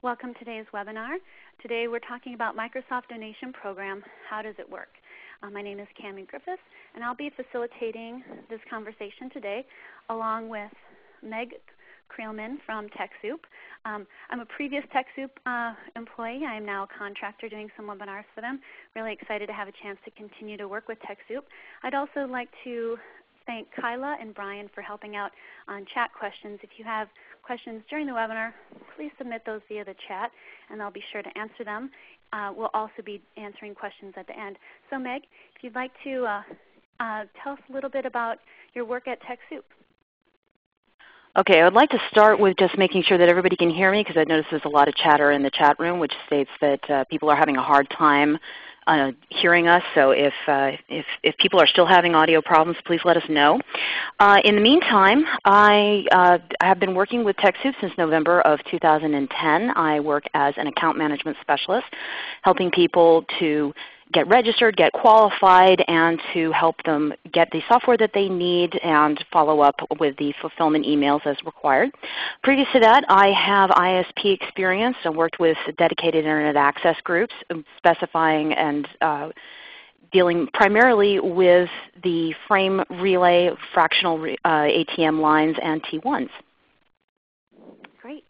Welcome to today's webinar. Today we're talking about Microsoft Donation Program. How does it work? My name is Cammie Griffiths, and I'll be facilitating this conversation today along with Meg Creelman from TechSoup. I'm a previous TechSoup employee. I am now a contractor doing some webinars for them. Really excited to have a chance to continue to work with TechSoup. I'd also like to thank Kyla and Brian for helping out on chat questions. If you have questions during the webinar, please submit those via the chat, and I'll be sure to answer them. We'll also be answering questions at the end. So Meg, if you'd like to tell us a little bit about your work at TechSoup. Okay, I would like to start with just making sure that everybody can hear me, because I noticed there's a lot of chatter in the chat room, which states that people are having a hard time hearing us. So if people are still having audio problems, please let us know. In the meantime, I have been working with TechSoup since November of 2010. I work as an account management specialist, helping people to get registered, get qualified, and to help them get the software that they need and follow up with the fulfillment emails as required. Previous to that, I have ISP experience. I worked with dedicated Internet access groups, specifying and dealing primarily with the frame relay, fractional ATM lines, and T1s. Great.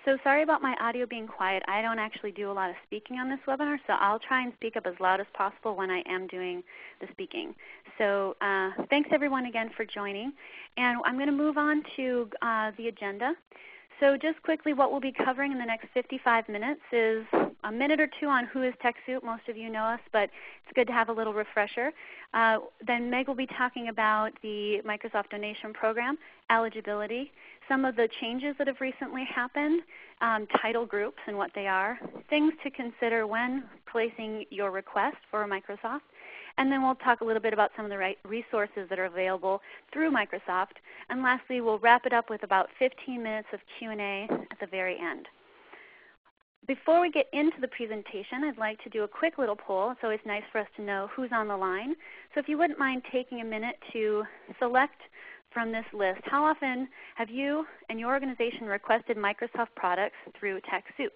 So sorry about my audio being quiet. I don't actually do a lot of speaking on this webinar, so I'll try and speak up as loud as possible when I am doing the speaking. So thanks everyone again for joining. And I'm going to move on to the agenda. So just quickly, what we'll be covering in the next 55 minutes is a minute or two on who is TechSoup. Most of you know us, but it's good to have a little refresher. Then Meg will be talking about the Microsoft Donation Program, eligibility, some of the changes that have recently happened, title groups and what they are, things to consider when placing your request for Microsoft, and then we'll talk a little bit about some of the resources that are available through Microsoft. And lastly, we'll wrap it up with about 15 minutes of Q&A at the very end. Before we get into the presentation, I'd like to do a quick little poll. It's always nice for us to know who's on the line. So if you wouldn't mind taking a minute to select from this list, how often have you and your organization requested Microsoft products through TechSoup?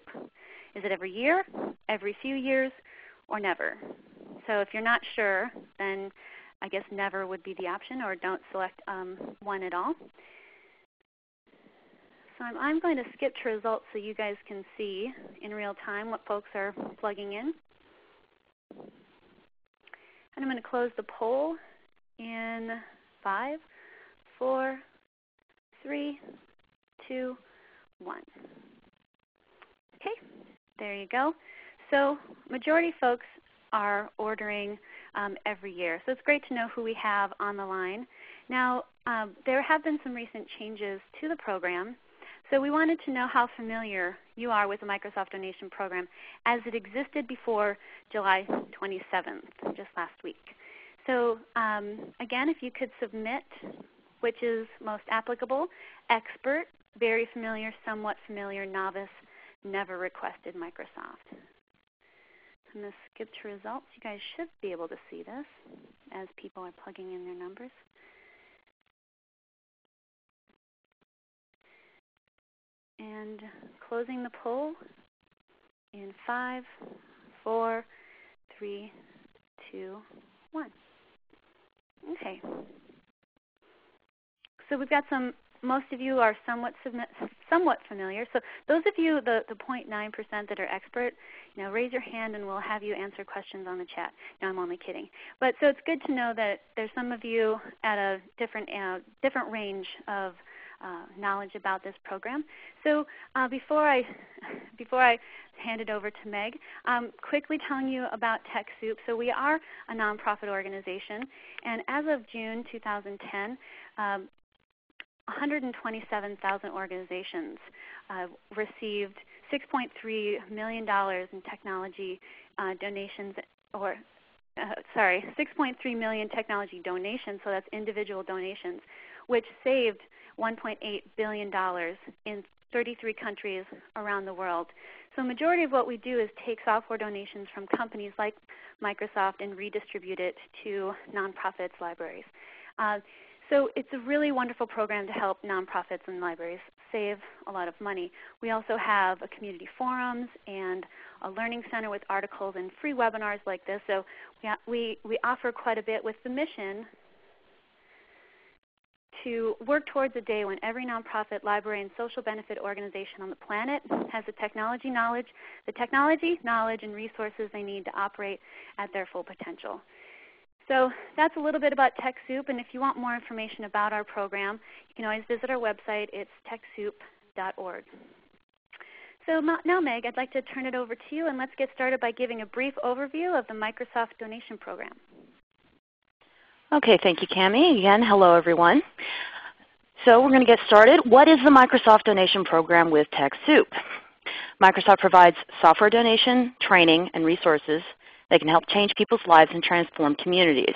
Is it every year, every few years, or never? So if you're not sure, then I guess never would be the option, or don't select one at all. So I'm going to skip to results so you guys can see in real time what folks are plugging in. And I'm going to close the poll in 5, 4, 3, 2, 1. Okay, there you go. So majority folks are ordering every year. So it's great to know who we have on the line. Now, there have been some recent changes to the program. So we wanted to know how familiar you are with the Microsoft Donation Program as it existed before July 27th, just last week. So again, if you could submit which is most applicable, expert, very familiar, somewhat familiar, novice, never requested Microsoft. I'm going to skip to results. You guys should be able to see this as people are plugging in their numbers. And closing the poll in 5, 4, 3, 2, 1. Okay. So we've got most of you are somewhat familiar. So those of you, the 0.9% that are expert, raise your hand and we'll have you answer questions on the chat. No, I'm only kidding. But so it's good to know that there's some of you at a different range of knowledge about this program. So before I hand it over to Meg, quickly telling you about TechSoup. So we are a nonprofit organization, and as of June 2010, 127,000 organizations received $6.3 million in technology donations, or sorry, 6.3 million technology donations, so that's individual donations, which saved $1.8 billion in 33 countries around the world. So the majority of what we do is take software donations from companies like Microsoft and redistribute it to nonprofits, libraries. So it's a really wonderful program to help nonprofits and libraries save a lot of money. We also have a community forums and a learning center with articles and free webinars like this. So we offer quite a bit with the mission to work towards a day when every nonprofit, library, and social benefit organization on the planet has the technology knowledge, and resources they need to operate at their full potential. So that's a little bit about TechSoup, and if you want more information about our program, you can always visit our website. It's TechSoup.org. So now, Meg, I'd like to turn it over to you, and let's get started by giving a brief overview of the Microsoft donation program. Okay, thank you, Cami. Again, hello, everyone. So we're going to get started. What is the Microsoft donation program with TechSoup? Microsoft provides software donation, training, and resources that can help change people's lives and transform communities.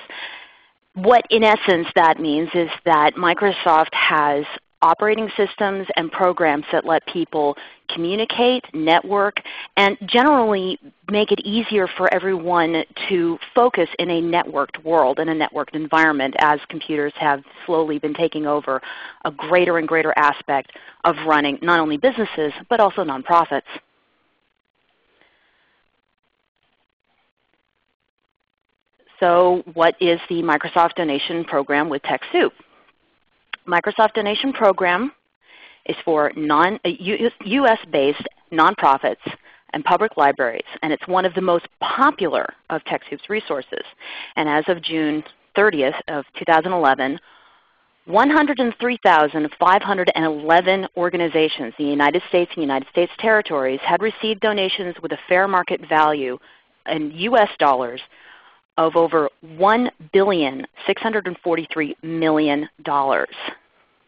What, in essence, that means is that Microsoft has operating systems and programs that let people communicate, network, and generally make it easier for everyone to focus in a networked world, in a networked environment, as computers have slowly been taking over a greater and greater aspect of running not only businesses but also nonprofits. So what is the Microsoft donation program with TechSoup? Microsoft donation program is for US-based nonprofits and public libraries, and it's one of the most popular of TechSoup's resources. And as of June 30th of 2011, 103,511 organizations in the United States and United States territories had received donations with a fair market value in US dollars of over $1,643,000,000.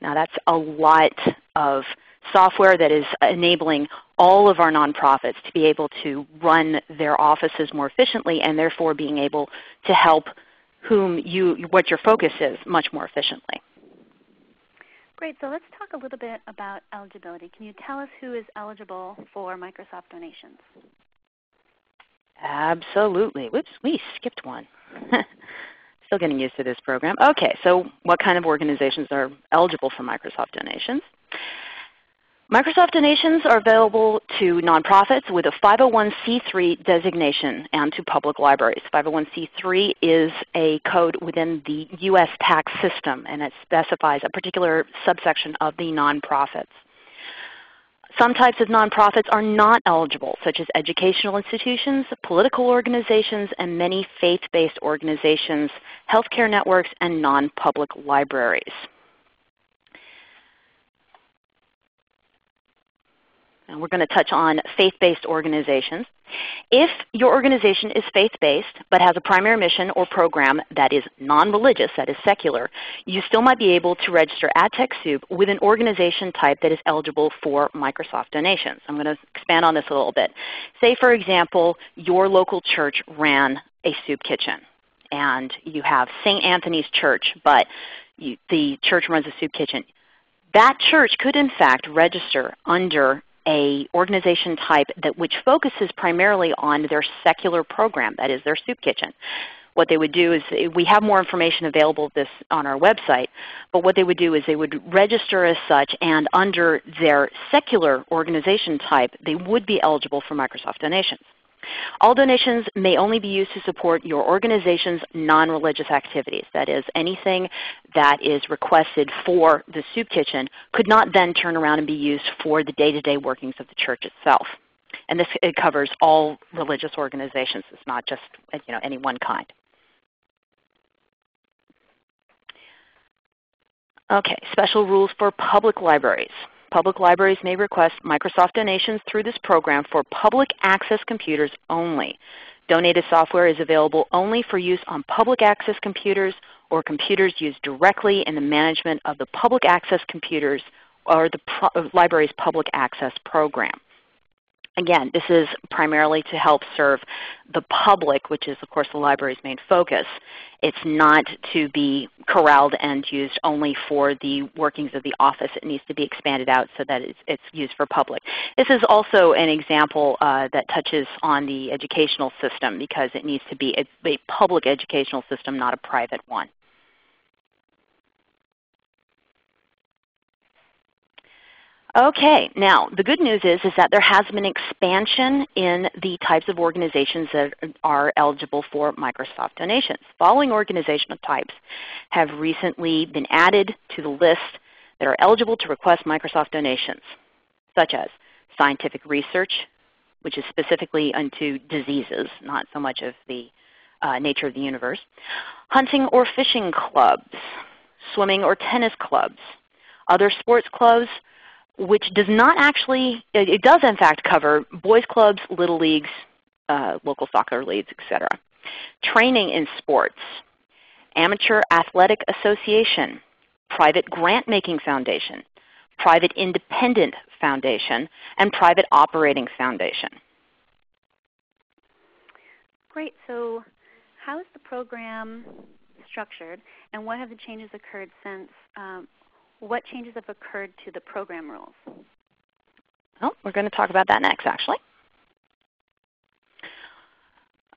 Now that's a lot of software that is enabling all of our nonprofits to be able to run their offices more efficiently, and therefore being able to help what your focus is much more efficiently. Great. So let's talk a little bit about eligibility. Can you tell us who is eligible for Microsoft donations? Absolutely. Whoops, we skipped one. Still getting used to this program. Okay, so what kind of organizations are eligible for Microsoft donations? Microsoft donations are available to nonprofits with a 501c3 designation and to public libraries. 501c3 is a code within the U.S. tax system, and it specifies a particular subsection of the nonprofits. Some types of nonprofits are not eligible, such as educational institutions, political organizations, and many faith-based organizations, healthcare networks, and non-public libraries. And we're going to touch on faith-based organizations. If your organization is faith-based but has a primary mission or program that is non-religious, that is secular, you still might be able to register at TechSoup with an organization type that is eligible for Microsoft donations. I'm going to expand on this a little bit. Say, for example, your local church ran a soup kitchen, and you have St. Anthony's Church, but the church runs a soup kitchen. That church could, in fact, register under an organization type which focuses primarily on their secular program, that is their soup kitchen. What they would do is, we have more information available this on our website, but what they would do is they would register as such, and under their secular organization type, they would be eligible for Microsoft donations. All donations may only be used to support your organization's non-religious activities. That is, anything that is requested for the soup kitchen could not then turn around and be used for the day-to-day workings of the church itself. And it covers all religious organizations. It's not just any one kind. Okay, special rules for public libraries. Public libraries may request Microsoft donations through this program for public access computers only. Donated software is available only for use on public access computers or computers used directly in the management of the public access computers or the library's public access program. Again, this is primarily to help serve the public, which is, of course, the library's main focus. It's not to be corralled and used only for the workings of the office. It needs to be expanded out so that it's used for public. This is also an example that touches on the educational system, because it needs to be a public educational system, not a private one. Okay, now the good news is that there has been expansion in the types of organizations that are eligible for Microsoft donations. Following organizational types have recently been added to the list that are eligible to request Microsoft donations, such as scientific research, which is specifically unto diseases, not so much of the nature of the universe, hunting or fishing clubs, swimming or tennis clubs, other sports clubs, which does not actually, it does in fact cover boys clubs, little leagues, local soccer leagues, etc. Training in sports, amateur athletic association, private grant-making foundation, private independent foundation, and private operating foundation. Great. So how is the program structured, and what have the changes occurred since, what changes have occurred to the program rules? Well, we're going to talk about that next, actually.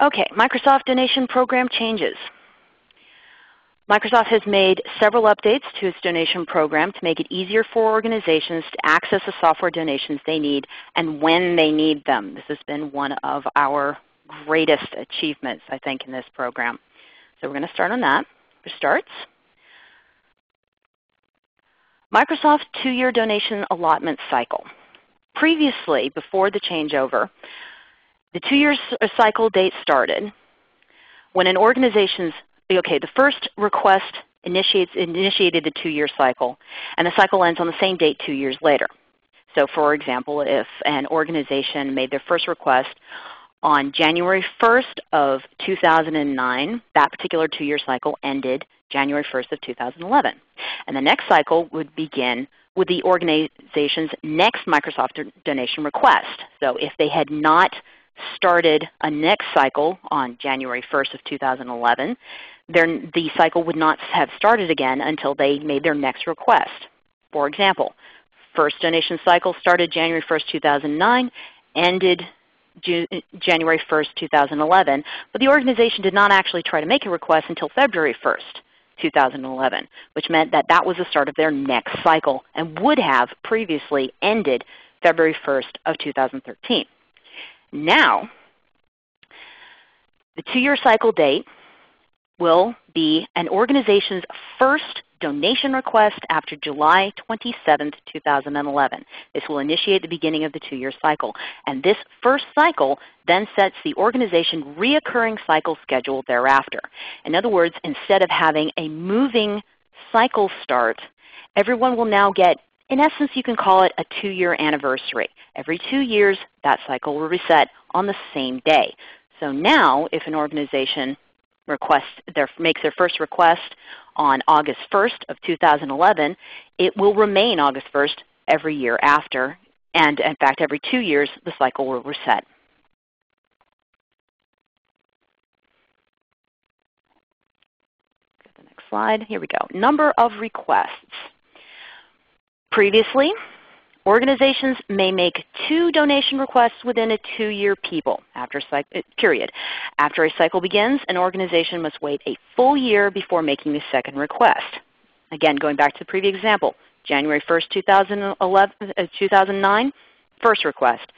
Okay, Microsoft donation program changes. Microsoft has made several updates to its donation program to make it easier for organizations to access the software donations they need and when they need them. This has been one of our greatest achievements, I think, in this program. So we're going to start on that. For starts, Microsoft 2-year donation allotment cycle. Previously, before the changeover, the 2-year cycle date started when an organization's, the first request initiated the 2-year cycle, and the cycle ends on the same date 2 years later. So for example, if an organization made their first request on January 1st of 2009, that particular 2-year cycle ended January 1st of 2011. And the next cycle would begin with the organization's next Microsoft donation request. So if they had not started a next cycle on January 1st of 2011, the cycle would not have started again until they made their next request. For example, first donation cycle started January 1st, 2009, ended January 1st, 2011, but the organization did not actually try to make a request until February 1st, 2011, which meant that that was the start of their next cycle and would have previously ended February 1st of 2013. Now, the 2-year cycle date will be an organization's first donation request after July 27th, 2011. This will initiate the beginning of the 2-year cycle. And this first cycle then sets the organization's reoccurring cycle schedule thereafter. In other words, instead of having a moving cycle start, everyone will now get, in essence, you can call it a 2-year anniversary. Every 2 years, that cycle will reset on the same day. So now, if an organization makes their first request on August 1st of 2011, it will remain August 1st every year after. And in fact, every 2 years, the cycle will reset. Go to the next slide. Here we go. Number of requests. Previously, organizations may make 2 donation requests within a 2-year period. After a cycle begins, an organization must wait a full year before making the second request. Again, going back to the previous example, January 1st, 2009, first request.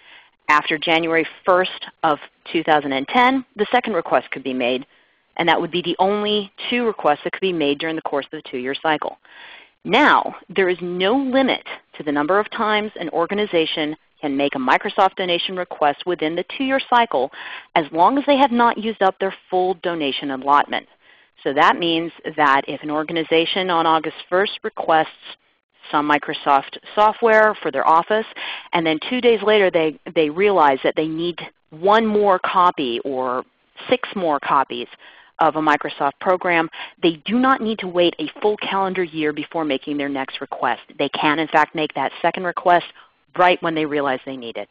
After January 1st of 2010, the second request could be made, and that would be the only 2 requests that could be made during the course of the 2-year cycle. Now, there is no limit to the number of times an organization can make a Microsoft donation request within the 2-year cycle as long as they have not used up their full donation allotment. So that means that if an organization on August 1st requests some Microsoft software for their office, and then 2 days later they realize that they need 1 more copy or 6 more copies of a Microsoft program, they do not need to wait a full calendar year before making their next request. They can, in fact, make that second request right when they realize they need it.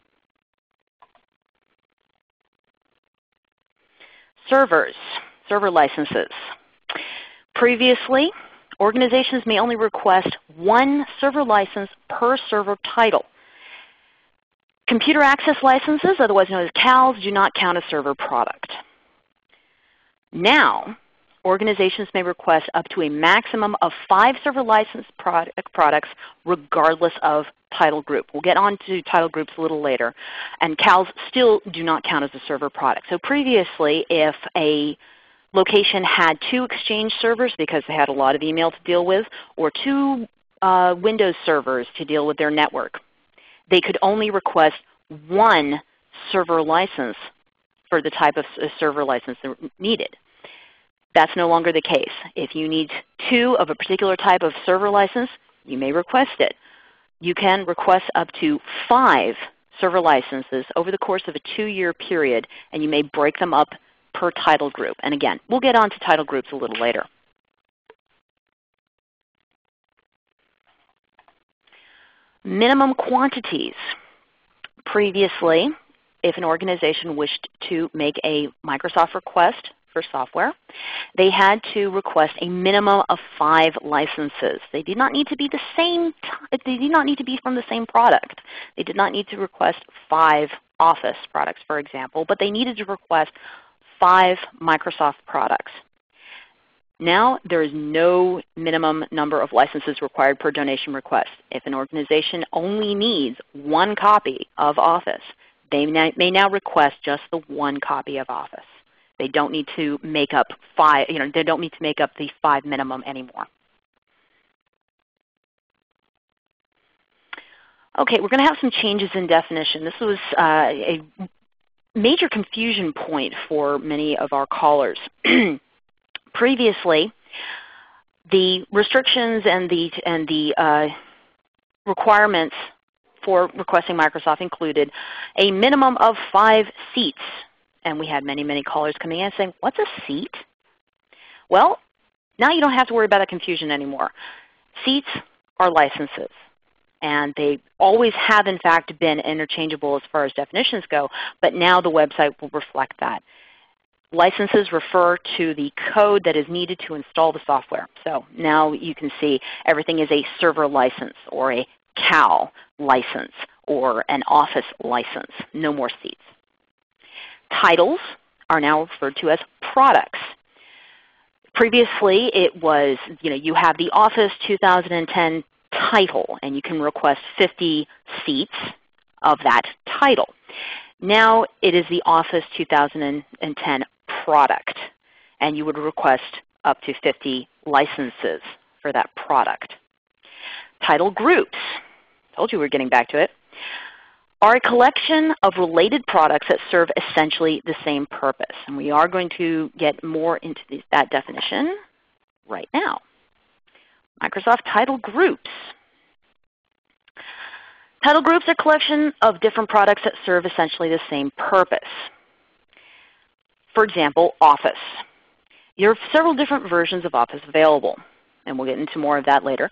Servers, server licenses. Previously, organizations may only request 1 server license per server title. Computer access licenses, otherwise known as CALs, do not count as server product. Now, organizations may request up to a maximum of 5 server license products regardless of title group. We'll get on to title groups a little later. And CALs still do not count as a server product. So previously, if a location had 2 Exchange servers because they had a lot of email to deal with, or 2 Windows servers to deal with their network, they could only request 1 server license for the type of server license they're needed. That's no longer the case. If you need 2 of a particular type of server license, you may request it. You can request up to 5 server licenses over the course of a 2-year period, and you may break them up per title group. And again, we'll get on to title groups a little later. Minimum quantities. Previously, if an organization wished to make a Microsoft request for software, they had to request a minimum of 5 licenses. They did not need to be the same. They did not need to be from the same product. They did not need to request 5 Office products, for example, but they needed to request 5 Microsoft products. Now there is no minimum number of licenses required per donation request. If an organization only needs 1 copy of Office, they may now request just the 1 copy of Office. They don't need to make up 5. They don't need to make up the 5 minimum anymore. Okay, we're going to have some changes in definition. This was a major confusion point for many of our callers. Previously, the restrictions and the requirements for requesting Microsoft included a minimum of 5 seats. And we had many, many callers coming in saying, what's a seat? Well, now you don't have to worry about that confusion anymore. Seats are licenses. And they always have, in fact, been interchangeable as far as definitions go, but now the website will reflect that. Licenses refer to the code that is needed to install the software. So now you can see everything is a server license or a CAL license or an Office license. No more seats. Titles are now referred to as products. Previously, it was, you have the Office 2010 title, and you can request 50 seats of that title. Now it is the Office 2010 product, and you would request up to 50 licenses for that product. Title groups, told you we were getting back to it, are a collection of related products that serve essentially the same purpose. And we are going to get more into that definition right now. Microsoft title groups. Title groups are a collection of different products that serve essentially the same purpose. For example, Office. There are several different versions of Office available, and we'll get into more of that later.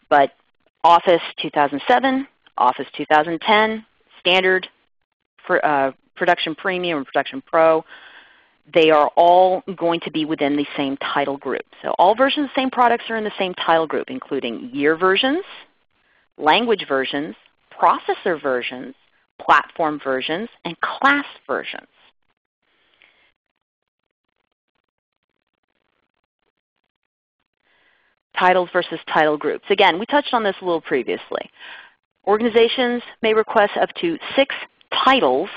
But Office 2007, Office 2010, Standard, Production Premium, and Production Pro, they are all going to be within the same title group. So all versions of the same products are in the same title group, including year versions, language versions, processor versions, platform versions, and class versions. Titles versus title groups. Again, we touched on this a little previously. Organizations may request up to 6 titles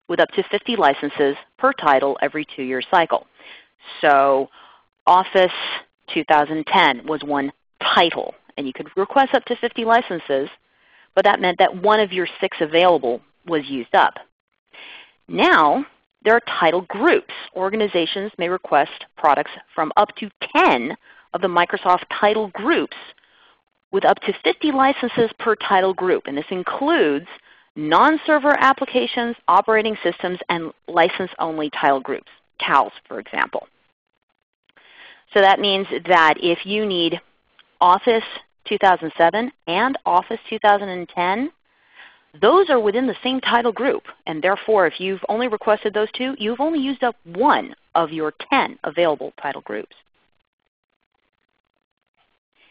with up to 50 licenses per title every 2-year cycle. So Office 2010 was 1 title, and you could request up to 50 licenses, but that meant that 1 of your 6 available was used up. Now there are title groups. Organizations may request products from up to 10 of the Microsoft title groups with up to 50 licenses per title group. And this includes non-server applications, operating systems, and license-only title groups, CALs, for example. So that means that if you need Office 2007 and Office 2010, those are within the same title group. And therefore, if you've only requested those 2, you've only used up 1 of your 10 available title groups.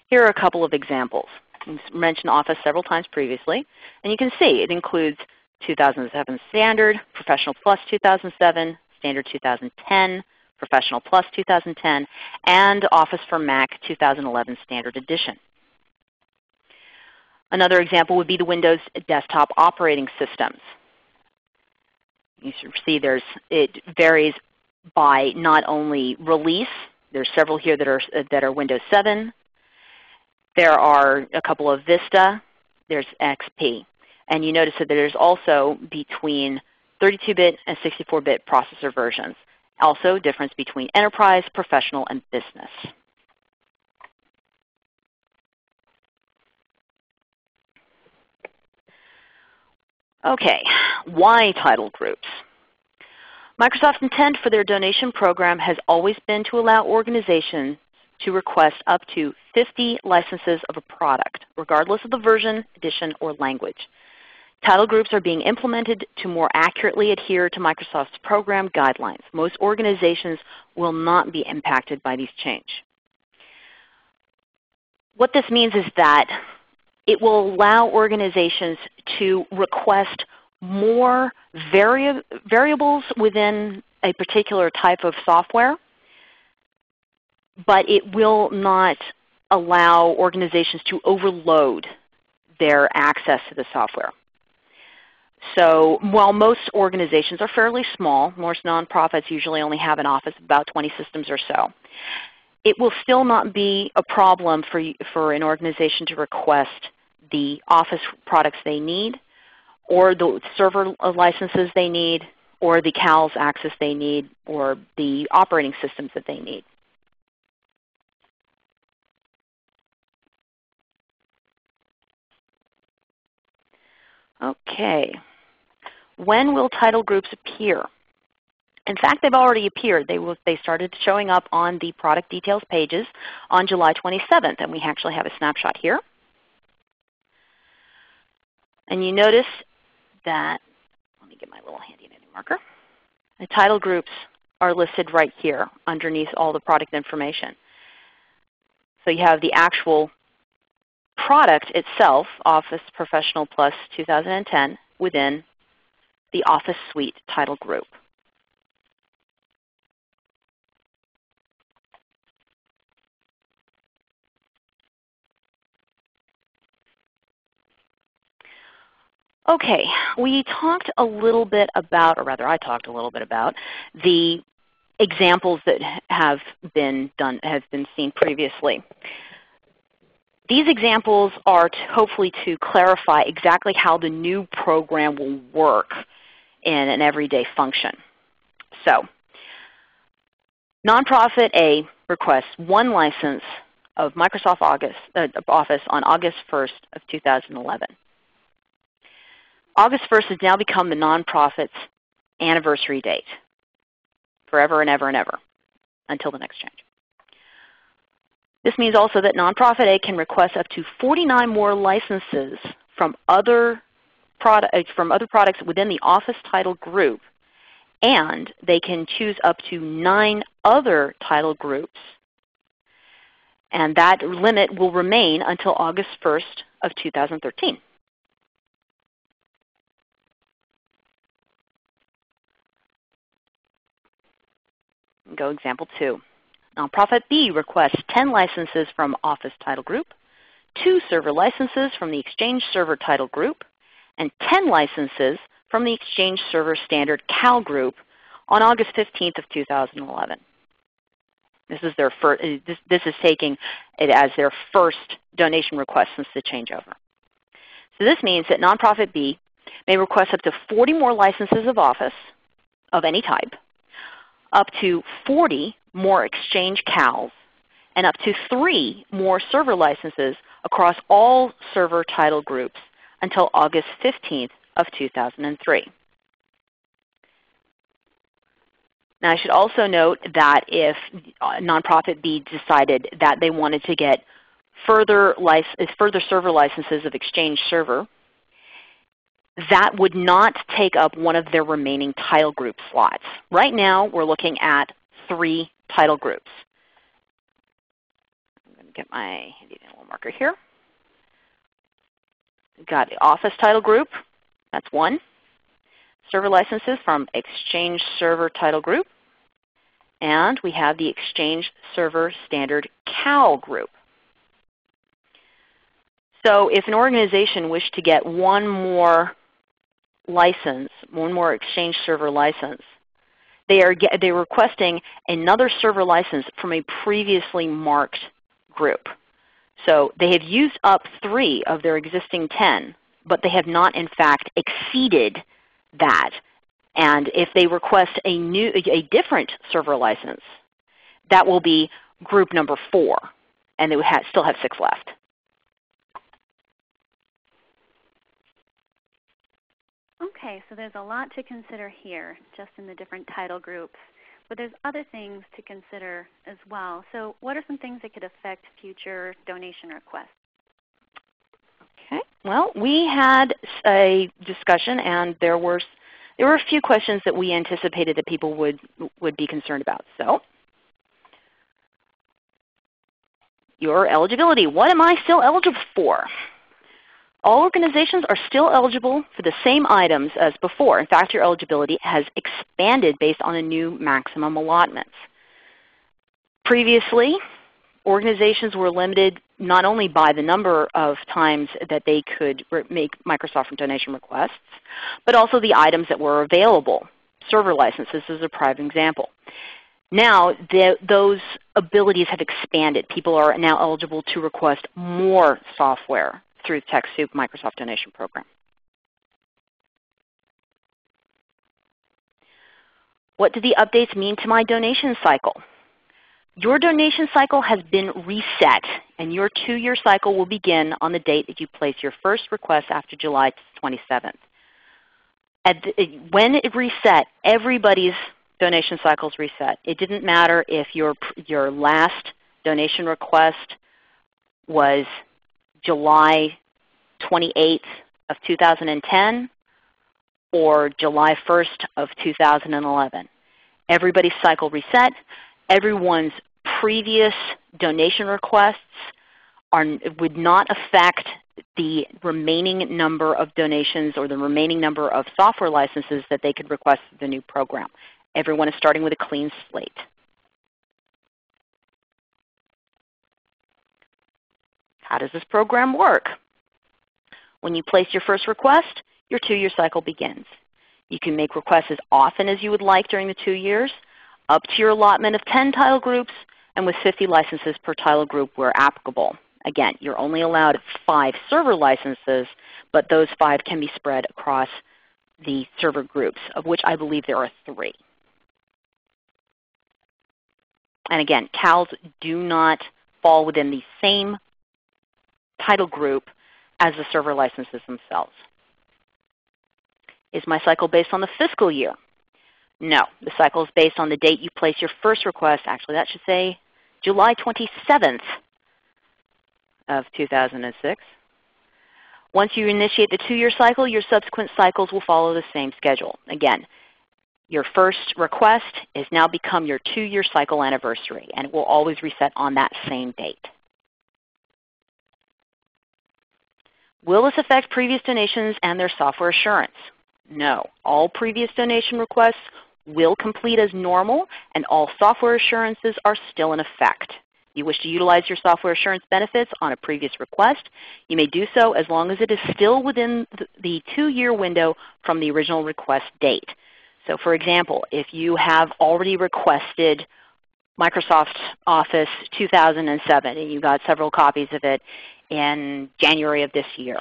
Here are a couple of examples. We've mentioned Office several times previously, and you can see it includes 2007 Standard, Professional Plus 2007, Standard 2010, Professional Plus 2010, and Office for Mac 2011 Standard Edition. Another example would be the Windows desktop operating systems. You see it varies by not only release. There's several here that are Windows 7. There are a couple of Vista. There's XP. And you notice that there's also between 32-bit and 64-bit processor versions. Also difference between enterprise, professional, and business. Okay, why title groups? Microsoft's intent for their donation program has always been to allow organizations to request up to 50 licenses of a product, regardless of the version, edition, or language. Title groups are being implemented to more accurately adhere to Microsoft's program guidelines. Most organizations will not be impacted by these changes. What this means is that it will allow organizations to request more variables within a particular type of software, but it will not allow organizations to overload their access to the software. So while most organizations are fairly small, most nonprofits usually only have an office of about 20 systems or so, it will still not be a problem for an organization to request the Office products they need, or the server licenses they need, or the CALS access they need, or the operating systems that they need. Okay. When will title groups appear? In fact, they've already appeared. They started showing up on the product details pages on July 27th, and we actually have a snapshot here. And you notice that, let me get my little handy dandy marker. The title groups are listed right here underneath all the product information. So you have the actual product itself, Office Professional Plus 2010, within the Office Suite title group. Okay, we talked a little bit about, or rather I talked a little bit about, the examples that have been seen previously. These examples are hopefully to clarify exactly how the new program will work in an everyday function. So, nonprofit A requests one license of Microsoft Office on August 1st of 2011. August 1st has now become the nonprofit's anniversary date, forever and ever and ever, until the next change. This means also that nonprofit A can request up to 49 more licenses from other products within the Office title group, and they can choose up to 9 other title groups, and that limit will remain until August 1st of 2013. Go example 2. Nonprofit B requests 10 licenses from Office title group, 2 server licenses from the Exchange Server title group, and 10 licenses from the Exchange Server Standard CAL group on August 15th of 2011. This is taking it as their first donation request since the changeover. So this means that nonprofit B may request up to 40 more licenses of Office of any type, up to 40 more Exchange CALs, and up to 3 more server licenses across all server title groups until August 15th of 2003. Now I should also note that if nonprofit B decided that they wanted to get further server licenses of Exchange Server, that would not take up one of their remaining title group slots. Right now we're looking at 3 title groups. I'm going to get my handy little marker here. We've got the Office title group, that's 1. Server licenses from Exchange Server title group, And we have the Exchange Server Standard CAL group. So if an organization wished to get one more license, one more Exchange Server license, they're requesting another server license from a previously marked group. So they have used up 3 of their existing 10, but they have not in fact exceeded that. And if they request a different server license, that will be group number 4, and they would still have 6 left. Okay, so there's a lot to consider here, just in the different title groups. But there's other things to consider as well. So what are some things that could affect future donation requests? Okay. Well, we had a discussion, and there were a few questions that we anticipated that people would be concerned about. So, your eligibility. What am I still eligible for? All organizations are still eligible for the same items as before. In fact, your eligibility has expanded based on the new maximum allotments. Previously, organizations were limited not only by the number of times that they could make Microsoft donation requests, but also the items that were available. Server licenses is a prime example. Now, those abilities have expanded. People are now eligible to request more software through the TechSoup Microsoft Donation Program. What do the updates mean to my donation cycle? Your donation cycle has been reset, and your 2-year cycle will begin on the date that you place your first request after July 27th. When it reset, everybody's donation cycles reset. It didn't matter if your last donation request was July 28th of 2010 or July 1st of 2011. Everybody's cycle reset. Everyone's previous donation requests would not affect the remaining number of donations or the remaining number of software licenses that they could request for the new program. Everyone is starting with a clean slate. How does this program work? When you place your first request, your 2-year cycle begins. You can make requests as often as you would like during the 2 years, up to your allotment of 10 title groups, and with 50 licenses per title group where applicable. Again, you're only allowed 5 server licenses, but those 5 can be spread across the server groups, of which I believe there are 3. And again, CALs do not fall within the same title group as the server licenses themselves. Is my cycle based on the fiscal year? No. The cycle is based on the date you place your first request. Actually, that should say July 27th of 2006. Once you initiate the 2-year cycle, your subsequent cycles will follow the same schedule. Again, your first request has now become your 2-year cycle anniversary, and it will always reset on that same date. Will this affect previous donations and their software assurance? No. All previous donation requests will complete as normal, and all software assurances are still in effect. You wish to utilize your software assurance benefits on a previous request, you may do so as long as it is still within the 2-year window from the original request date. So for example, if you have already requested Microsoft Office 2007 and you got several copies of it in January of this year,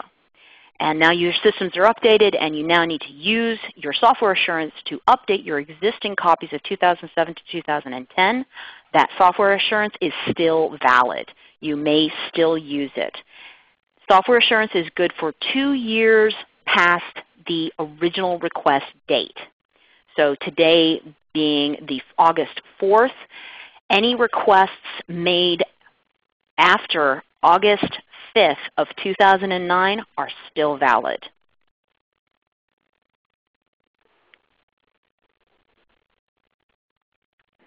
and now your systems are updated and you now need to use your software assurance to update your existing copies of 2007 to 2010, that software assurance is still valid. You may still use it. Software assurance is good for 2 years past the original request date. So today being the August 4th, any requests made after August 5th of 2009 are still valid.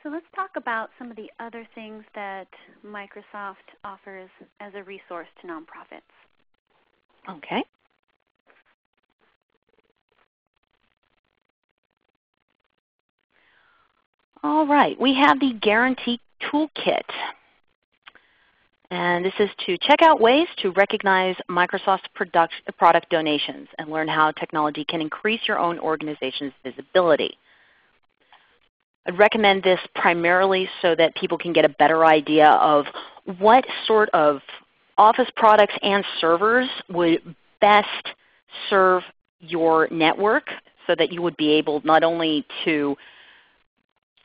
So let's talk about some of the other things that Microsoft offers as a resource to nonprofits. Okay. All right, we have the Grantee Toolkit. And this is to check out ways to recognize Microsoft's product donations and learn how technology can increase your own organization's visibility. I'd recommend this primarily so that people can get a better idea of what sort of Office products and servers would best serve your network so that you would be able not only to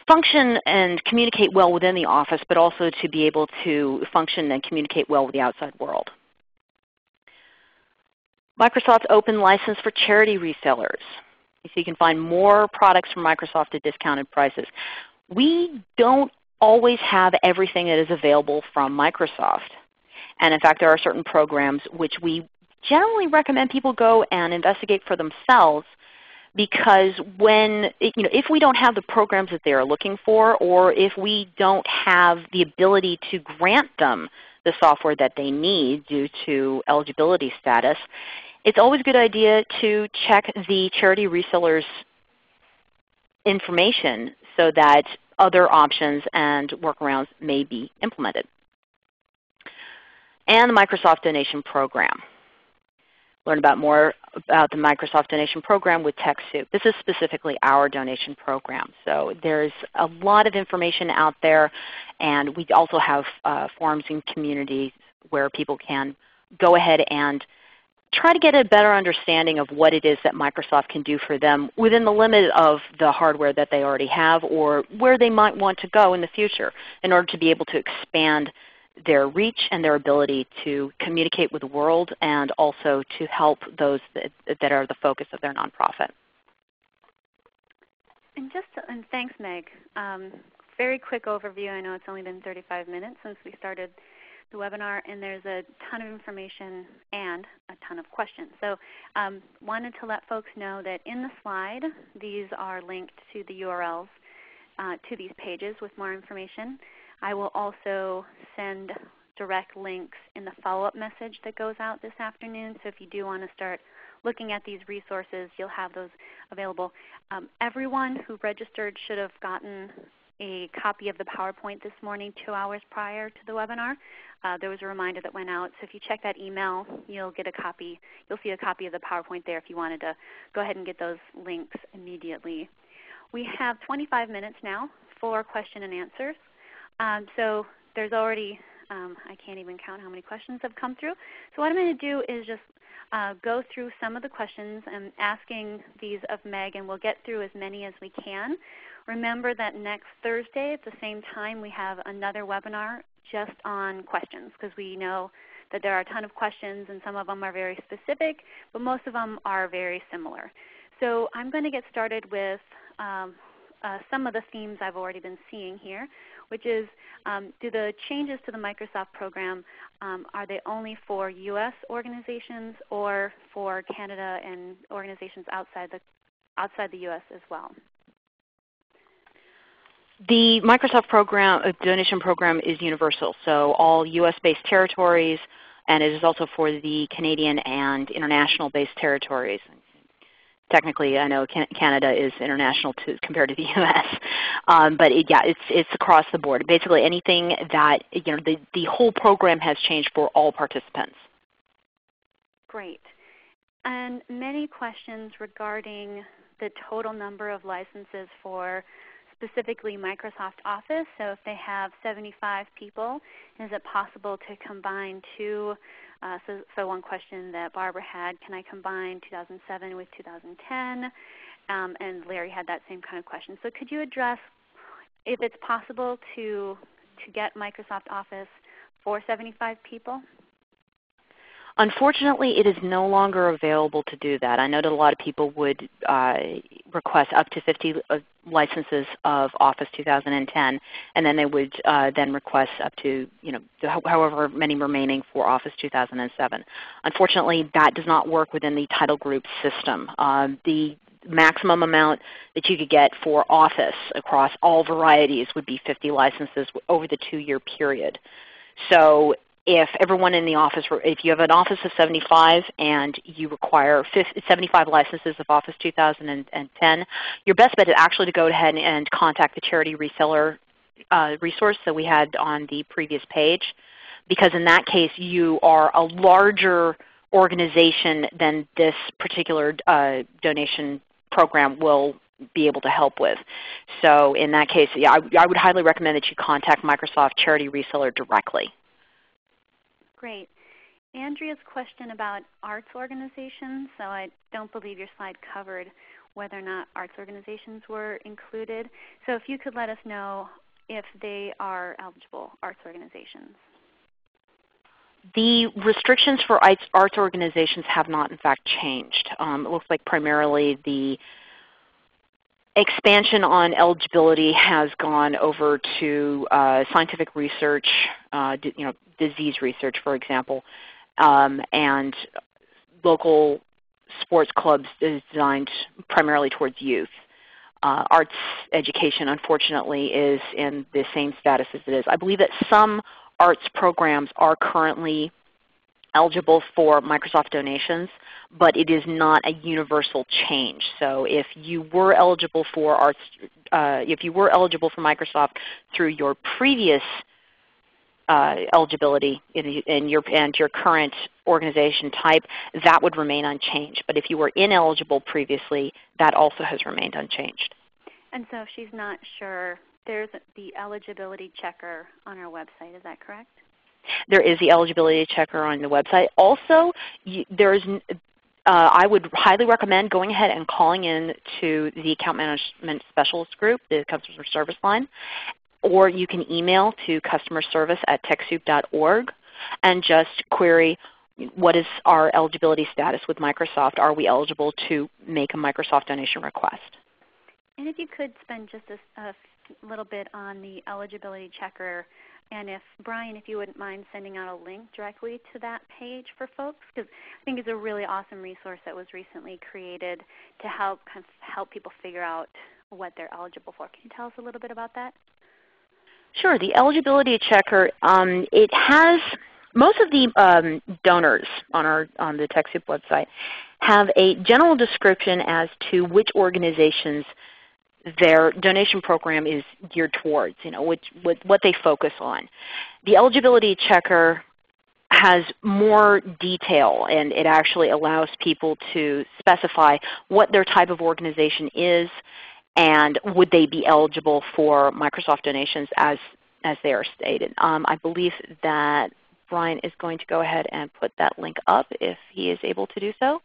function and communicate well within the Office, but also to be able to function and communicate well with the outside world. Microsoft's open license for charity resellers. So you can find more products from Microsoft at discounted prices. We don't always have everything that is available from Microsoft. And in fact, there are certain programs which we generally recommend people go and investigate for themselves, because if we don't have the programs that they are looking for, or if we don't have the ability to grant them the software that they need due to eligibility status, it's always a good idea to check the charity resellers information so that other options and workarounds may be implemented. And the Microsoft Donation Program. Learn more about the Microsoft Donation Program with TechSoup. This is specifically our donation program. So there's a lot of information out there, and we also have forums and communities where people can go ahead and try to get a better understanding of what it is that Microsoft can do for them within the limit of the hardware that they already have, or where they might want to go in the future in order to be able to expand their reach and their ability to communicate with the world, and also to help those that are the focus of their nonprofit. And thanks, Meg. Very quick overview. I know it's only been 35 minutes since we started the webinar, and there's a ton of information and a ton of questions. So wanted to let folks know that in the slide, these are linked to the URLs to these pages with more information. I will also send direct links in the follow-up message that goes out this afternoon. So if you do want to start looking at these resources, you'll have those available. Everyone who registered should have gotten a copy of the PowerPoint this morning 2 hours prior to the webinar. There was a reminder that went out. So if you check that email, you'll get a copy. You'll see a copy of the PowerPoint there if you wanted to go ahead and get those links immediately. We have 25 minutes now for question and answers. So there's already, I can't even count how many questions have come through. So what I'm going to do is just go through some of the questions. I'm asking these of Meg, and we'll get through as many as we can. Remember that next Thursday at the same time we have another webinar just on questions, because we know that there are a ton of questions, and some of them are very specific, but most of them are very similar. So I'm going to get started with some of the themes I've already been seeing here, which is, do the changes to the Microsoft program, are they only for U.S. organizations or for Canada and organizations outside the U.S. as well? The Microsoft donation program is universal, so all U.S.-based territories, and it is also for the Canadian and international-based territories. Technically, I know Canada is international compared to the U.S., but it's across the board. Basically, anything that the whole program has changed for all participants. Great. And many questions regarding the total number of licenses for specifically Microsoft Office. So if they have 75 people, is it possible to combine two? So one question that Barbara had, can I combine 2007 with 2010? And Larry had that same kind of question. So could you address if it's possible to get Microsoft Office for 75 people? Unfortunately, it is no longer available to do that. I know that a lot of people would request up to 50 licenses of Office 2010, and then they would then request up to however many remaining for Office 2007. Unfortunately, that does not work within the title group system. The maximum amount that you could get for Office across all varieties would be 50 licenses over the 2-year period. So if everyone in the office, if you have an office of 75 and you require 75 licenses of Office 2010, your best bet is actually to go ahead and contact the Charity Reseller resource that we had on the previous page, because in that case you are a larger organization than this particular donation program will be able to help with. So in that case, yeah, I would highly recommend that you contact Microsoft Charity Reseller directly. Great. Andrea's question about arts organizations, so I don't believe your slide covered whether or not arts organizations were included. So if you could let us know if they are eligible arts organizations. The restrictions for arts organizations have not in fact changed. It looks like primarily the expansion on eligibility has gone over to scientific research, disease research, for example, and local sports clubs designed primarily towards youth. Arts education, unfortunately, is in the same status as it is. I believe that some arts programs are currently eligible for Microsoft donations, but it is not a universal change. So if you were eligible for arts, if you were eligible for Microsoft through your previous eligibility and your current organization type, that would remain unchanged. But if you were ineligible previously, that also has remained unchanged. And so if she's not sure, there's the eligibility checker on our website. Is that correct? There is the eligibility checker on the website. Also, I would highly recommend going ahead and calling in to the Account Management Specialist Group, the Customer Service line, or you can email to customerservice@TechSoup.org and just query, what is our eligibility status with Microsoft? Are we eligible to make a Microsoft donation request? And if you could spend just a little bit on the eligibility checker, and if, Brian, if you wouldn't mind sending out a link directly to that page for folks, because I think it's a really awesome resource that was recently created to help people figure out what they're eligible for. Can you tell us a little bit about that? Sure. The eligibility checker, it has most of the donors on the TechSoup website have a general description as to which organizations their donation program is geared towards, what they focus on. The eligibility checker has more detail, and it actually allows people to specify what their type of organization is and would they be eligible for Microsoft donations as they are stated. I believe that Brian is going to go ahead and put that link up if he is able to do so.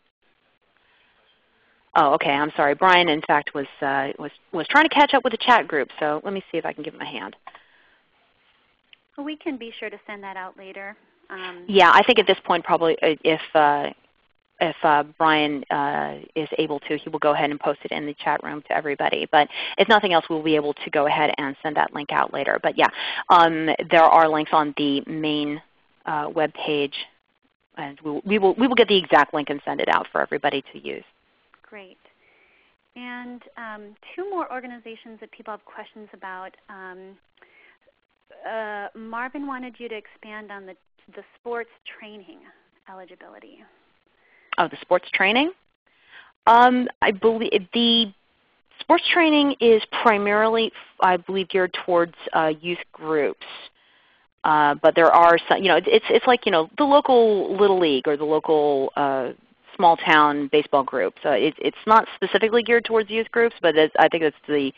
Oh, okay. I'm sorry. Brian, in fact, was trying to catch up with the chat group, so let me see if I can give him a hand. Well, we can be sure to send that out later. Yeah, I think at this point probably if Brian is able to, he will go ahead and post it in the chat room to everybody. But if nothing else, we'll be able to go ahead and send that link out later. But yeah, there are links on the main web page, and we will get the exact link and send it out for everybody to use. Great. And two more organizations that people have questions about. Marvin wanted you to expand on the sports training eligibility. Oh, the sports training? I believe the sports training is primarily, I believe, geared towards youth groups. But there are some, it's like, the local Little League or the local small town baseball group. So it's not specifically geared towards youth groups, but I think that's the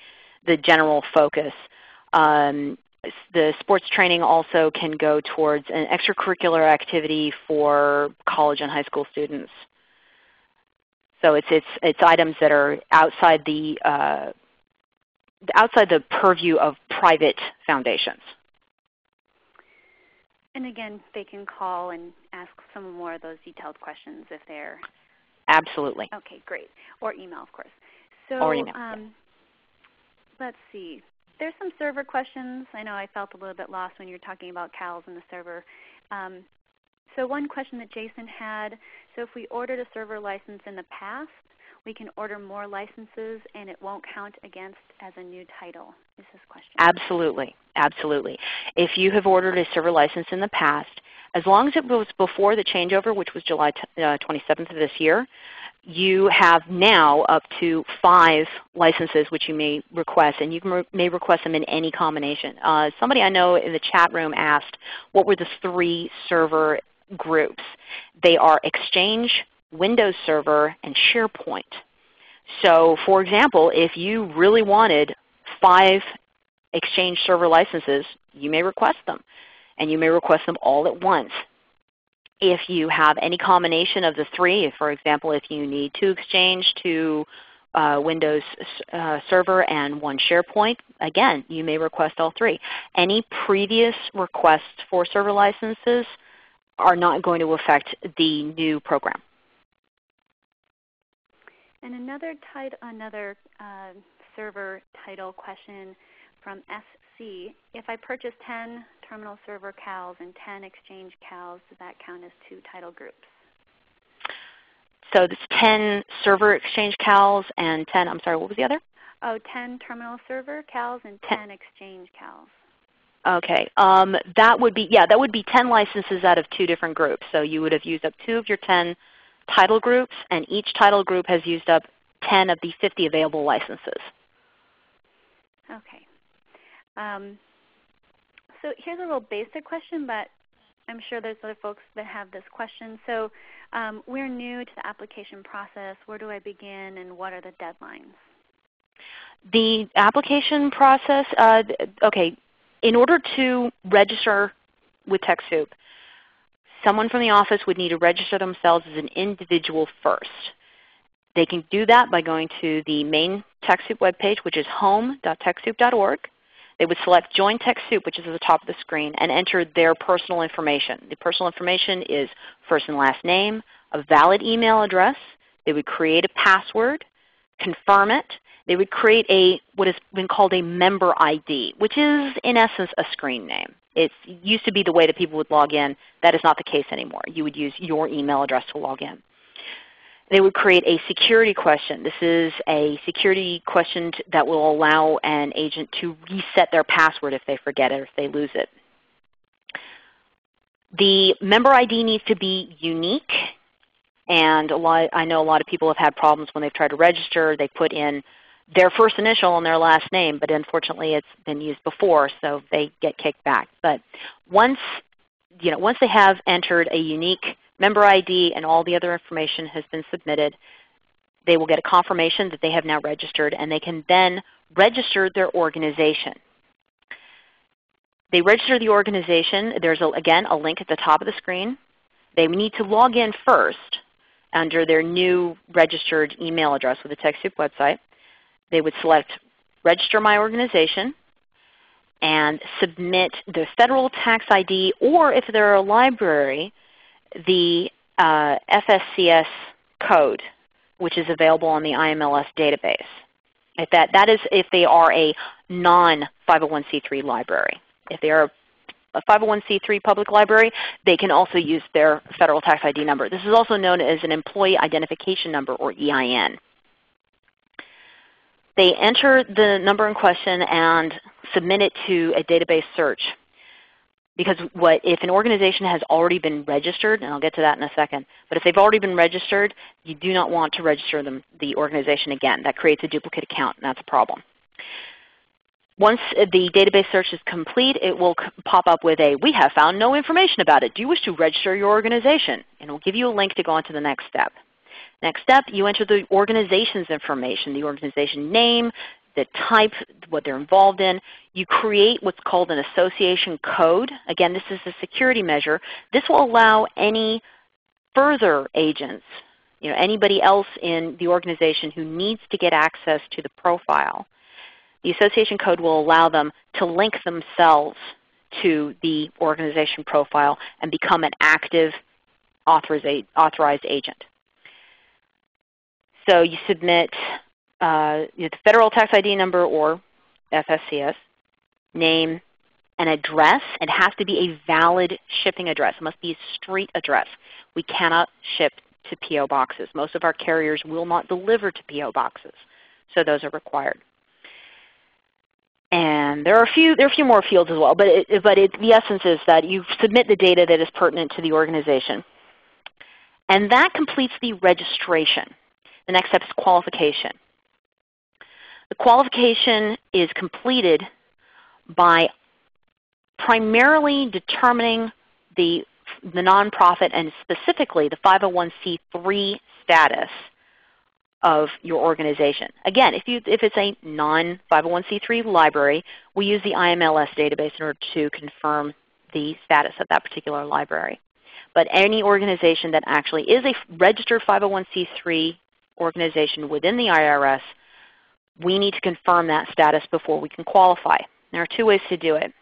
general focus. The sports training also can go towards an extracurricular activity for college and high school students. So it's items that are outside the purview of private foundations. And again, they can call and ask some more of those detailed questions if they're... Absolutely. Okay, great. Or email, of course. So or email. Let's see. There's some server questions. I know I felt a little bit lost when you were talking about CALs and the server. So one question that Jason had, so if we ordered a server license in the past, we can order more licenses and it won't count against as a new title, is his question. Absolutely. Absolutely. If you have ordered a server license in the past, As long as it was before the changeover, which was July 27th of this year, you have now up to 5 licenses which you may request, and you may request them in any combination. Somebody I know in the chat room asked, what were the 3 server groups? They are Exchange, Windows Server, and SharePoint. So for example, if you really wanted 5 Exchange server licenses, you may request them, and you may request them all at once. If you have any combination of the 3, for example, if you need 2 Exchange, 2 Windows Server, and 1 SharePoint, again, you may request all 3. Any previous requests for server licenses are not going to affect the new program. And another server title question from SC. If I purchase 10 terminal server CALs and 10 Exchange CALs, does that count as 2 title groups? So this 10 server Exchange CALs and 10, I'm sorry, what was the other? Oh, 10 terminal server CALs and 10 Exchange CALs. Okay, that would be 10 licenses out of 2 different groups. So you would have used up 2 of your 10 title groups, and each title group has used up 10 of the 50 available licenses. Okay. So here's a real basic question, but I'm sure there's other folks that have this question. So we're new to the application process. Where do I begin, and what are the deadlines? The application process, okay, in order to register with TechSoup, someone from the office would need to register themselves as an individual first. They can do that by going to the main TechSoup webpage, which is home.techsoup.org. They would select Join TechSoup, which is at the top of the screen, and enter their personal information. The personal information is first and last name, a valid email address. They would create a password, confirm it. They would create what has been called a member ID, which is in essence a screen name. It used to be the way that people would log in. That is not the case anymore. You would use your email address to log in. They would create a security question. This is a security question that will allow an agent to reset their password if they forget it or if they lose it. The member ID needs to be unique, and I know a lot of people have had problems when they've tried to register. They put in their first initial and their last name, but unfortunately it's been used before, so they get kicked back. But once they have entered a unique member ID and all the other information has been submitted, they will get a confirmation that they have now registered, and they can then register their organization. They register the organization. There's, again, a link at the top of the screen. They need to log in first under their new registered email address with the TechSoup website. They would select Register My Organization and submit the federal tax ID, or if they're a library, the FSCS code, which is available on the IMLS database. That is if they are a non-501c3 library. If they are a 501c3 public library, they can also use their federal tax ID number. This is also known as an Employee Identification Number, or EIN. They enter the number in question and submit it to a database search. Because if an organization has already been registered, and I'll get to that in a second, but if they've already been registered, you do not want to register the organization again. That creates a duplicate account, and that's a problem. Once the database search is complete, it will pop up with a, "We have found no information about it. Do you wish to register your organization?" And it will give you a link to go on to the next step. Next step, you enter the organization's information, the organization name, the type, what they're involved in. You create what's called an association code. Again, this is a security measure. This will allow any further agents, anybody else in the organization who needs to get access to the profile. The association code will allow them to link themselves to the organization profile and become an active authorized agent. So you submit the federal tax ID number, or FSCS, name, an address. It has to be a valid shipping address. It must be a street address. We cannot ship to P.O. boxes. Most of our carriers will not deliver to P.O. boxes, so those are required. And there are a few more fields as well, but the essence is that you submit the data that is pertinent to the organization. And that completes the registration. The next step is qualification. The qualification is completed by primarily determining the nonprofit and specifically the 501c3 status of your organization. Again, if it's a non-501c3 library, we use the IMLS database in order to confirm the status of that particular library. But any organization that actually is a registered 501c3 organization within the IRS, we need to confirm that status before we can qualify. There are two ways to do it.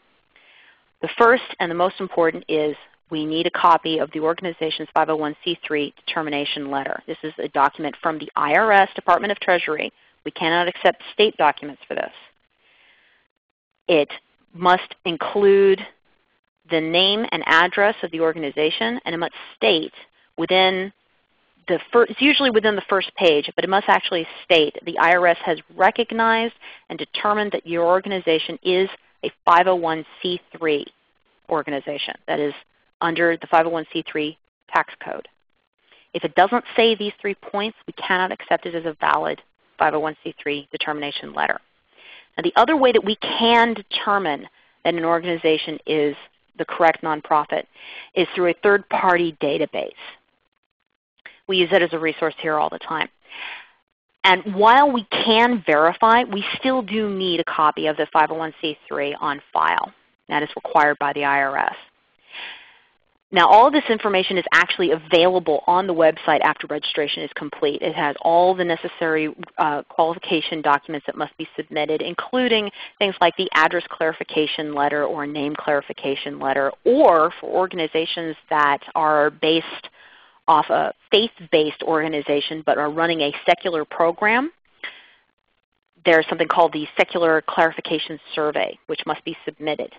The first and the most important is we need a copy of the organization's 501c3 determination letter. This is a document from the IRS Department of Treasury. We cannot accept state documents for this. It must include the name and address of the organization, and it must state within the first, it's usually within the first page, but it must actually state the IRS has recognized and determined that your organization is a 501c3 organization that is under the 501c3 tax code. If it doesn't say these 3 points, we cannot accept it as a valid 501c3 determination letter. Now, the other way that we can determine that an organization is the correct nonprofit is through a third-party database. We use that as a resource here all the time. And while we can verify, we still do need a copy of the 501c3 on file. That is required by the IRS. Now, all of this information is actually available on the website after registration is complete. It has all the necessary qualification documents that must be submitted, including things like the address clarification letter or name clarification letter, or for organizations that are based off a faith-based organization but are running a secular program, there's something called the Secular Clarification Survey, which must be submitted.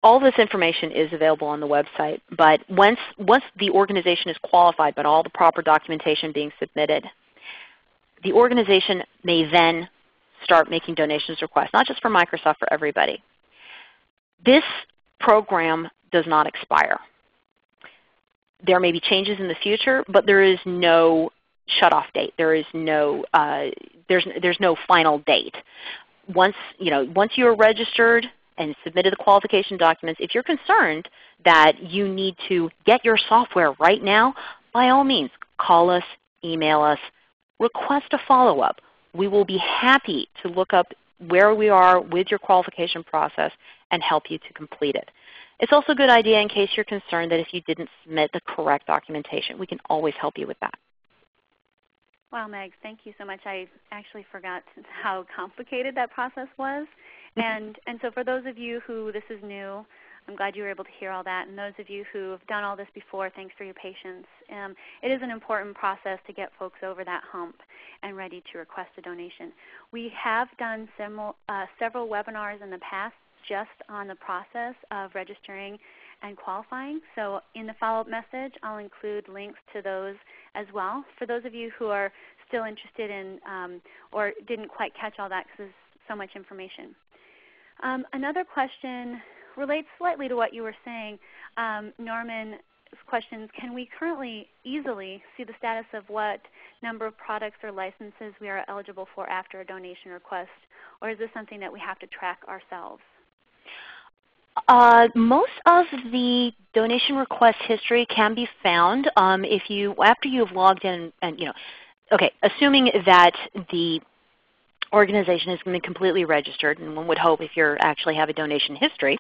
All this information is available on the website, but once the organization is qualified, but all the proper documentation being submitted, the organization may then start making donations requests, not just for Microsoft, for everybody. This program does not expire. There may be changes in the future, but there is no shutoff date. There is no there's no final date. Once you're registered and submitted the qualification documents, if you're concerned that you need to get your software right now, by all means, call us, email us, request a follow-up. We will be happy to look up where we are with your qualification process and help you to complete it. It's also a good idea in case you're concerned that if you didn't submit the correct documentation, we can always help you with that. Wow, Meg, thank you so much. I actually forgot how complicated that process was. And so for those of you who this is new, I'm glad you were able to hear all that. And those of you who have done all this before, thanks for your patience. It is an important process to get folks over that hump and ready to request a donation. We have done several webinars in the past just on the process of registering and qualifying. So in the follow-up message, I'll include links to those as well. For those of you who are still interested in or didn't quite catch all that because there's so much information. Another question relates slightly to what you were saying. Norman's questions, can we currently easily see the status of what number of products or licenses we are eligible for after a donation request, or is this something that we have to track ourselves? Most of the donation request history can be found after you've logged in and assuming that the organization has been completely registered, and one would hope if you actually have a donation history,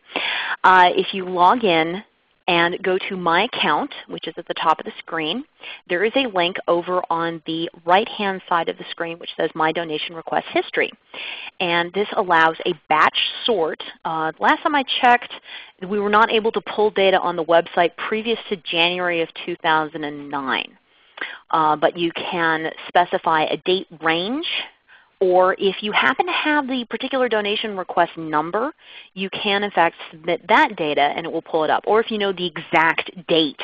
if you log in and go to My Account, which is at the top of the screen, there is a link over on the right-hand side of the screen which says My Donation Request History. And this allows a batch sort. Last time I checked, we were not able to pull data on the website previous to January of 2009. But you can specify a date range, or if you happen to have the particular donation request number, you can in fact submit that data and it will pull it up. Or if you know the exact date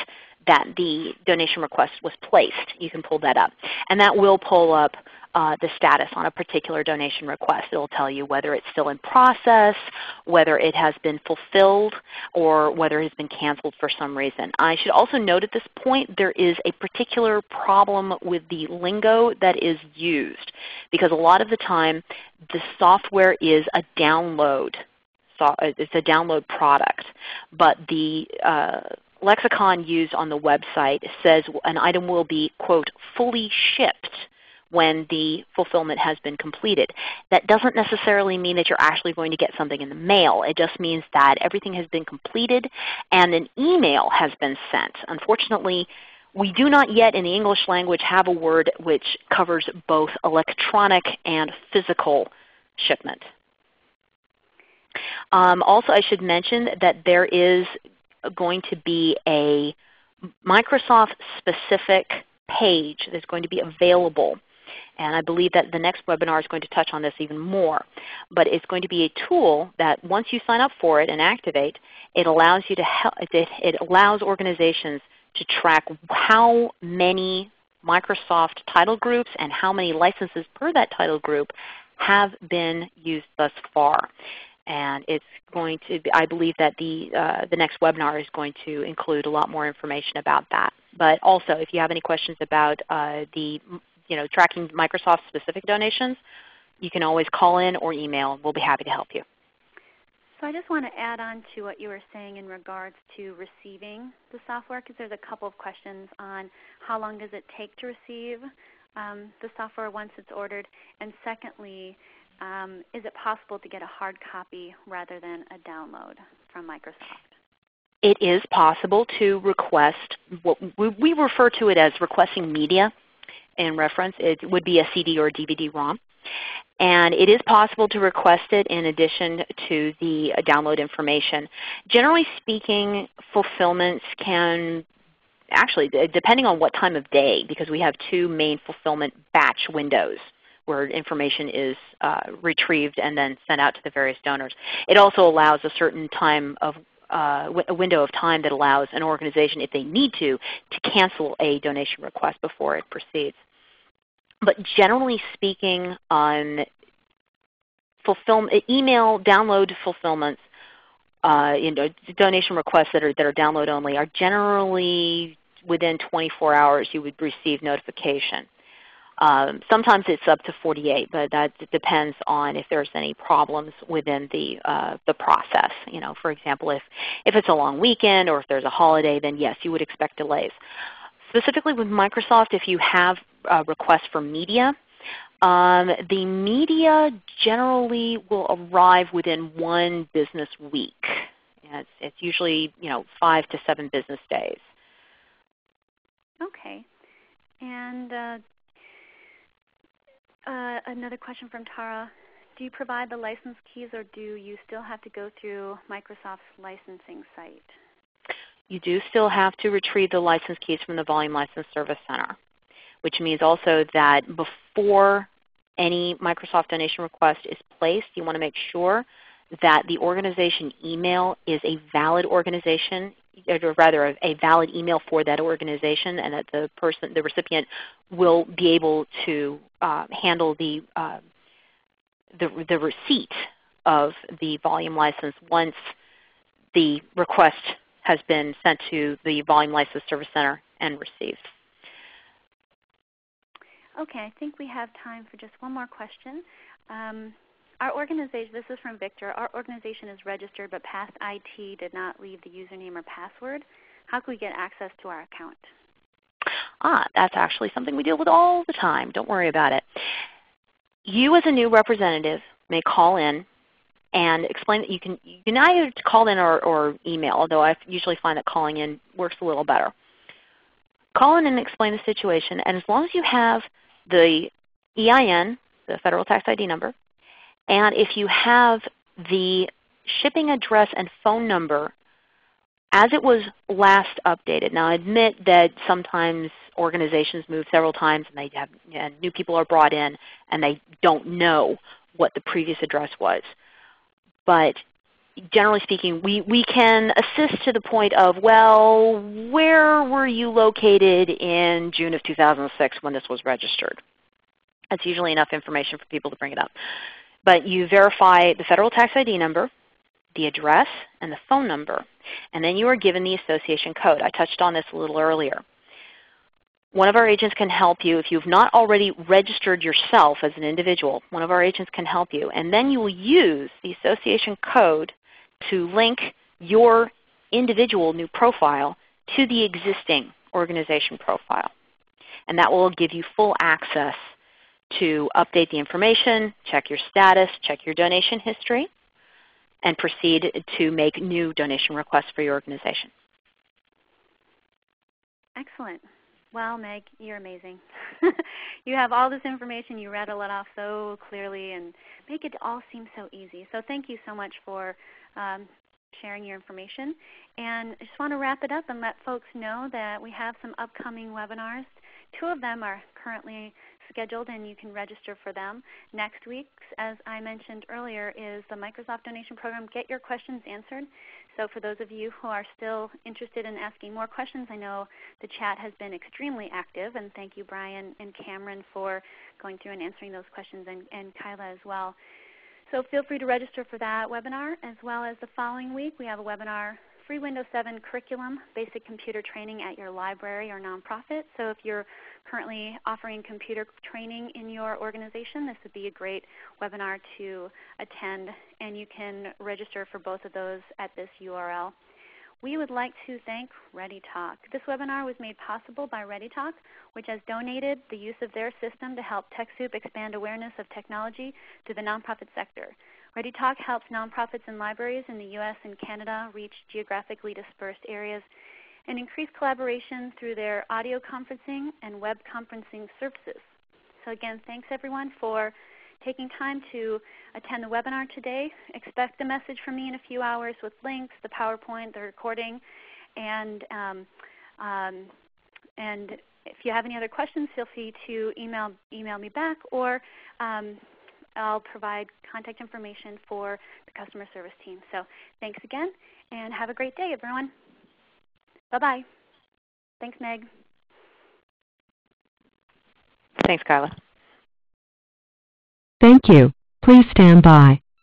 that the donation request was placed, you can pull that up. And that will pull up the status on a particular donation request. It will tell you whether it's still in process, whether it has been fulfilled, or whether it has been canceled for some reason. I should also note at this point there is a particular problem with the lingo that is used, because a lot of the time the software is a download. It's a download product, but the lexicon used on the website says an item will be, quote, fully shipped when the fulfillment has been completed. That doesn't necessarily mean that you're actually going to get something in the mail. It just means that everything has been completed and an email has been sent. Unfortunately, we do not yet in the English language have a word which covers both electronic and physical shipment. Also, I should mention that there is going to be a Microsoft-specific page that's going to be available. And I believe that the next webinar is going to touch on this even more. But it's going to be a tool that once you sign up for it and activate, it allows you to it allows organizations to track how many Microsoft title groups and how many licenses per that title group have been used thus far. And it's going to be, I believe that the next webinar is going to include a lot more information about that. But also, if you have any questions about tracking Microsoft-specific donations, you can always call in or email. We'll be happy to help you. So I just want to add on to what you were saying in regards to receiving the software, because there's a couple of questions on how long does it take to receive the software once it's ordered, and secondly, is it possible to get a hard copy rather than a download from Microsoft? It is possible to request, what we refer to it as requesting media in reference. It would be a CD or a DVD-ROM. And it is possible to request it in addition to the download information. Generally speaking, fulfillments can actually, depending on what time of day, because we have two main fulfillment batch windows where information is retrieved and then sent out to the various donors. It also allows a certain time of a window of time that allows an organization, if they need to cancel a donation request before it proceeds. But generally speaking, on email download fulfillments, donation requests that are download only are generally within 24 hours you would receive notification. Sometimes it's up to 48, but that depends on if there's any problems within the process. For example, if it's a long weekend or if there's a holiday, then yes, you would expect delays. Specifically with Microsoft, if you have requests for media, the media generally will arrive within 1 business week. It's usually 5 to 7 business days. Okay. And another question from Tara. Do you provide the license keys, or do you still have to go through Microsoft's licensing site? You do still have to retrieve the license keys from the Volume License Service Center, which means also that before any Microsoft donation request is placed, you want to make sure that the organization email is a valid organization, or rather a valid email for that organization, and that the recipient will be able to handle the receipt of the volume license once the request has been sent to the Volume License Service Center and received. Okay, I think we have time for just one more question. Our organization, this is from Victor, our organization is registered, but past IT did not leave the username or password. How can we get access to our account? That's actually something we deal with all the time. Don't worry about it. You as a new representative may call in and explain that you can either call in or email, although I usually find that calling in works a little better. Call in and explain the situation, and as long as you have the EIN, the Federal Tax ID number, and if you have the shipping address and phone number as it was last updated. Now I admit that sometimes organizations move several times and new people are brought in and they don't know what the previous address was. But generally speaking, we can assist to the point of, well, where were you located in June of 2006 when this was registered? That's usually enough information for people to bring it up. But you verify the federal tax ID number, the address, and the phone number, and then you are given the association code. I touched on this a little earlier. One of our agents can help you. If you've not already registered yourself as an individual, one of our agents can help you. And then you will use the association code to link your individual new profile to the existing organization profile. And that will give you full access to update the information, check your status, check your donation history, and proceed to make new donation requests for your organization. Excellent. Well, Meg, you're amazing. You have all this information. You read it off so clearly and make it all seem so easy. So thank you so much for sharing your information. And I just want to wrap it up and let folks know that we have some upcoming webinars. 2 of them are currently scheduled, and you can register for them. Next week's, as I mentioned earlier, is the Microsoft Donation Program, Get Your Questions Answered. So for those of you who are still interested in asking more questions, I know the chat has been extremely active, and thank you, Brian and Cameron, for going through and answering those questions, and Kyla as well. So feel free to register for that webinar, as well as the following week we have a webinar, Free Windows 7 Curriculum, Basic Computer Training at Your Library or Nonprofit. So if you're currently offering computer training in your organization, this would be a great webinar to attend, and you can register for both of those at this URL. We would like to thank ReadyTalk. This webinar was made possible by ReadyTalk, which has donated the use of their system to help TechSoup expand awareness of technology to the nonprofit sector. ReadyTalk helps nonprofits and libraries in the U.S. and Canada reach geographically dispersed areas and increase collaboration through their audio conferencing and web conferencing services. So again, thanks everyone for taking time to attend the webinar today. Expect a message from me in a few hours with links, the PowerPoint, the recording, and if you have any other questions, feel free to email me back, or I'll provide contact information for the customer service team. So thanks again, and have a great day, everyone. Bye-bye. Thanks, Meg. Thanks, Kyla. Thank you. Please stand by.